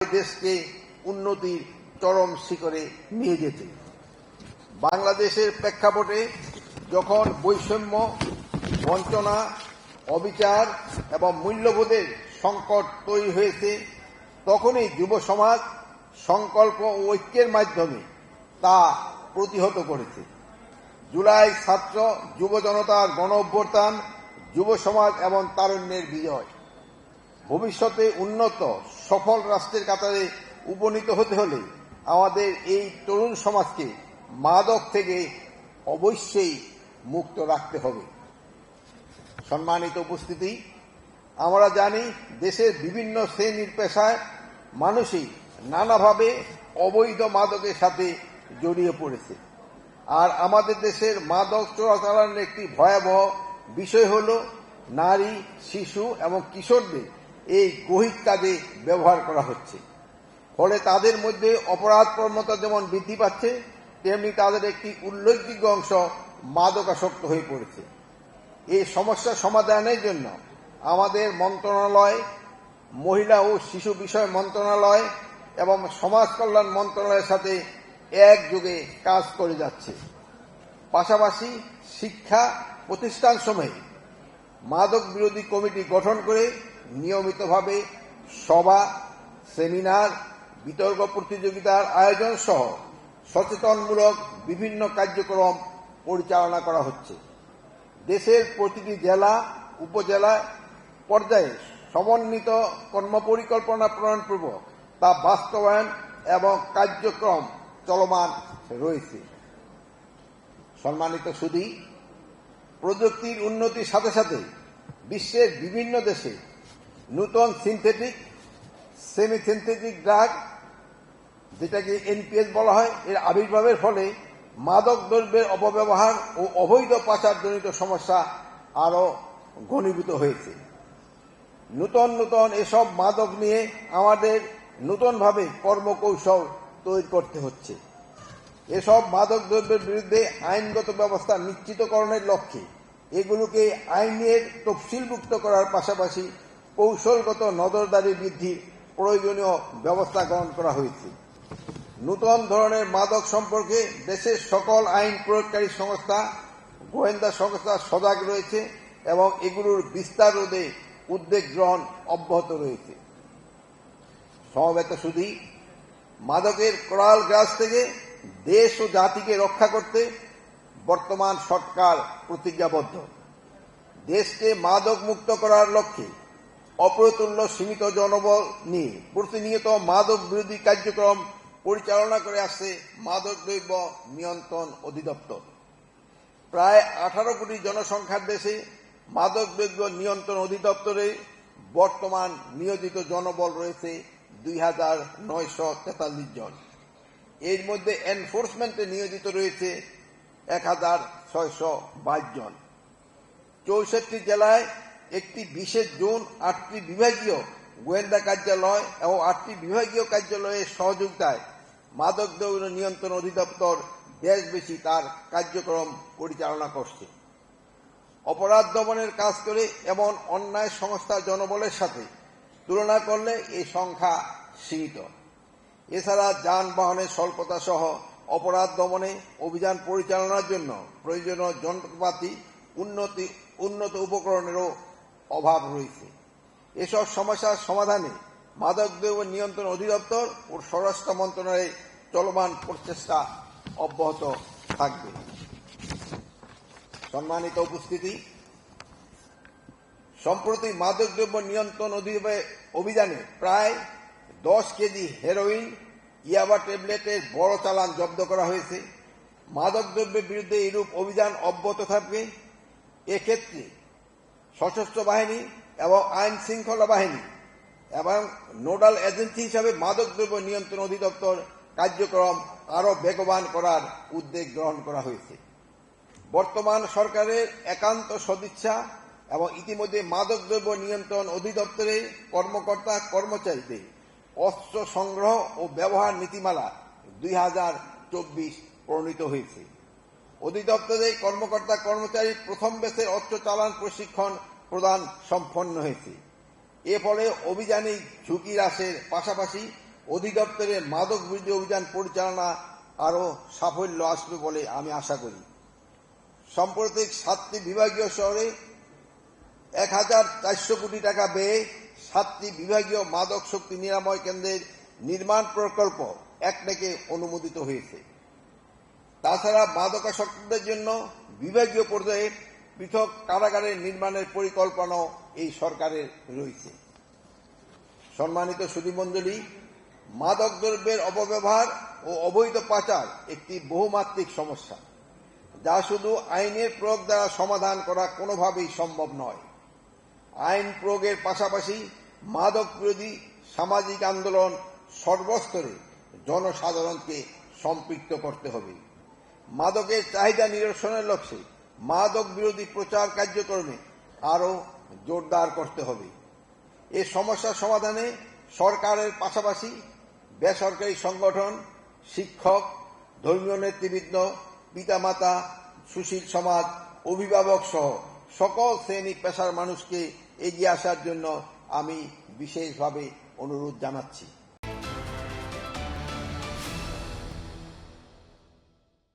দেশকে উন্নতির চরম শিখরে নিয়ে যেতে। বাংলাদেশের প্রেক্ষাপটে যখন বৈষম্য, বঞ্চনা, অবিচার এবং মূল্যবোধের সংকট তৈরি হয়েছে, তখনই যুব সমাজ সংকল্প ও ঐক্যের মাধ্যমে তা প্রতিহত করেছে। জুলাই ছাত্র যুব জনতার গণ অভ্যুত্থান, যুব সমাজ এবং তারুণ্যের বিজয়। ভবিষ্যতে উন্নত সফল রাষ্ট্রের কাতারে উপনীত হতে হলে আমাদের এই তরুণ সমাজকে মাদক থেকে অবশ্যই মুক্ত রাখতে হবে। সম্মানিত উপস্থিতি, আমরা জানি দেশের বিভিন্ন শ্রেণীর পেশায় মানুষই নানাভাবে অবৈধ মাদকের সাথে জড়িয়ে পড়েছে। আর আমাদের দেশের মাদক চোরাচালানের একটি ভয়াবহ বিষয় হল নারী, শিশু এবং কিশোরদের এই গহীন কাজে ব্যবহার করা হচ্ছে। ফলে তাদের মধ্যে অপরাধ প্রবণতা যেমন বৃদ্ধি পাচ্ছে, তেমনি তাদের একটি উল্লেখযোগ্য অংশ মাদকাসক্ত হয়ে পড়েছে। এই সমস্যা সমাধানের জন্য আমাদের মন্ত্রণালয়, মহিলা ও শিশু বিষয় মন্ত্রণালয় এবং সমাজ কল্যাণ মন্ত্রণালয়ের সাথে একযোগে কাজ করে যাচ্ছে। পাশাপাশি শিক্ষা প্রতিষ্ঠানসমূহে মাদক বিরোধী কমিটি গঠন করে নিয়মিতভাবে সভা, সেমিনার, বিতর্ক প্রতিযোগিতার আয়োজন সহ সচেতনমূলক বিভিন্ন কার্যক্রম পরিচালনা করা হচ্ছে। দেশের প্রতিটি জেলা, উপজেলা পর্যায়ে সমন্বিত কর্মপরিকল্পনা প্রণয়নপূর্বক তা বাস্তবায়ন এবং কার্যক্রম চলমান রয়েছে। সম্মানিত সুধী, প্রযুক্তির উন্নতির সাথে সাথে বিশ্বের বিভিন্ন দেশে নূতন সিনথেটিক, সেমি সিনথেটিক ড্রাগ, যেটাকে এনপিএস বলা হয়, এর আবির্ভাবের ফলে মাদক দ্রব্যের অপব্যবহার ও অবৈধ পাচারজনিত সমস্যা আরও ঘনীভূত হয়েছে। নূতন নূতন এসব মাদক নিয়ে আমাদের নূতনভাবে কর্মকৌশল তৈরি করতে হচ্ছে। এসব মাদক দ্রব্যের বিরুদ্ধে আইনগত ব্যবস্থা নিশ্চিতকরণের লক্ষ্যে এগুলোকে আইনের তফসিলভুক্ত করার পাশাপাশি কৌশলগত নজরদারি বৃদ্ধির প্রয়োজনীয় ব্যবস্থা গ্রহণ করা হয়েছে। নূতন ধরনের মাদক সম্পর্কে দেশের সকল আইন প্রয়োগকারী সংস্থা, গোয়েন্দা সংস্থা সজাগ রয়েছে এবং এগুলোর বিস্তার রোধে উদ্যোগ গ্রহণ অব্যাহত রয়েছে। সমবেত সুধী, মাদকের করাল গ্রাস থেকে দেশ ও জাতিকে রক্ষা করতে বর্তমান সরকার প্রতিজ্ঞাবদ্ধ। দেশকে মাদক মুক্ত করার লক্ষ্যে অপ্রতুল্য সীমিত জনবল নিয়ে প্রতিনিয়ত মাদক বিরোধী কার্যক্রম পরিচালনা করে আসছে মাদক দ্রব্য নিয়ন্ত্রণ অধিদপ্তর। প্রায় 18 কোটি জনসংখ্যার দেশে মাদক দ্রব্য নিয়ন্ত্রণ অধিদপ্তরে বর্তমান নিয়োজিত জনবল রয়েছে 2943 জন। এর মধ্যে এনফোর্সমেন্টে নিয়োজিত রয়েছে 1622 জন। 64 জেলায় একটি বিশেষ জোন, 8টি বিভাগীয় গোয়েন্দা কার্যালয় এবং 8টি বিভাগীয় কার্যালয়ের সহযোগিতায় মাদক দ্রব্য নিয়ন্ত্রণ অধিদপ্তর দেশব্যাপী তার কার্যক্রম পরিচালনা করছে। অপরাধ দমনের কাজ করে এমন অন্যায় সংস্থার জনবলের সাথে তুলনা করলে এই সংখ্যা সীমিত। এছাড়া যানবাহনের স্বল্পতা সহ অপরাধ দমনে অভিযান পরিচালনার জন্য প্রয়োজনীয় যন্ত্রপাতি, উন্নত উপকরণেরও অভাব রয়েছে। এসব সমস্যার সমাধানে মাদকদ্রব্য নিয়ন্ত্রণ অধিদপ্তর ও স্বরাষ্ট্র মন্ত্রণালয়ের চলমান প্রচেষ্টা অব্যাহত থাকবে। সম্মানিত উপস্থিতি, সম্প্রতি মাদকদ্রব্য নিয়ন্ত্রণ অভিযানে প্রায় 10 কেজি হেরোইন, ইয়াবা ট্যাবলেটের বড় চালান জব্দ করা হয়েছে। মাদকদ্রব্যের বিরুদ্ধে এরূপ অভিযান অব্যাহত থাকবে। এক্ষেত্রে সশস্ত্র বাহিনী এবং আইন শৃঙ্খলা বাহিনী এবং নোডাল এজেন্সি হিসাবে মাদকদ্রব্য নিয়ন্ত্রণ অধিদপ্তর কার্যক্রম আরও বেগবান করার উদ্যোগ গ্রহণ করা হয়েছে। বর্তমান সরকারের একান্ত সদিচ্ছা এবং ইতিমধ্যে মাদকদ্রব্য নিয়ন্ত্রণ অধিদপ্তরের কর্মকর্তা কর্মচারীদের অস্ত্র সংগ্রহ ও ব্যবহার নীতিমালা 2024 প্রণীত হয়েছে। অধিদপ্তরের কর্মকর্তা কর্মচারী প্রথম ব্যাচের অস্ত্র চালান প্রশিক্ষণ প্রদান সম্পন্ন হয়েছে। এর ফলে অভিযানে ঝুঁকি হ্রাসের পাশাপাশি অধিদপ্তরে মাদক বিরোধী অভিযান পরিচালনা আরও সাফল্য আসবে বলে আমি আশা করি। সাম্প্রতিক 7টি বিভাগীয় শহরে 1400 কোটি টাকা ব্যয়ে 7টি বিভাগীয় মাদক শক্তি নিরাময় কেন্দ্রের নির্মাণ প্রকল্প একনেকে অনুমোদিত হয়েছে। তাছাড়া মাদকাসক্তদের জন্য বিভাগীয় পর্যায়ে পৃথক কারাগারের নির্মাণের পরিকল্পনাও এই সরকারের রয়েছে। সম্মানিত সুধীমণ্ডলী, মাদক দ্রব্যের অপব্যবহার ও অবৈধ পাচার একটি বহুমাত্রিক সমস্যা, যা শুধু আইনের প্রয়োগ দ্বারা সমাধান করা কোনোভাবেই সম্ভব নয়। আইন প্রয়োগের পাশাপাশি মাদক বিরোধী সামাজিক আন্দোলন সর্বস্তরে জনসাধারণকে সম্পৃক্ত করতে হবে। মাদকের চাহিদা নিরসনের লক্ষ্যে মাদক বিরোধী প্রচার কার্যক্রমে আরও জোরদার করতে হবে। এ সমস্যার সমাধানে সরকারের পাশাপাশি বেসরকারি সংগঠন, শিক্ষক, ধর্মীয় নেতৃবৃন্দ, পিতামাতা, সুশীল সমাজ, অভিভাবক সহ সকল শ্রেণী পেশার মানুষকে এগিয়ে আসার জন্য আমি বিশেষভাবে অনুরোধ জানাচ্ছি।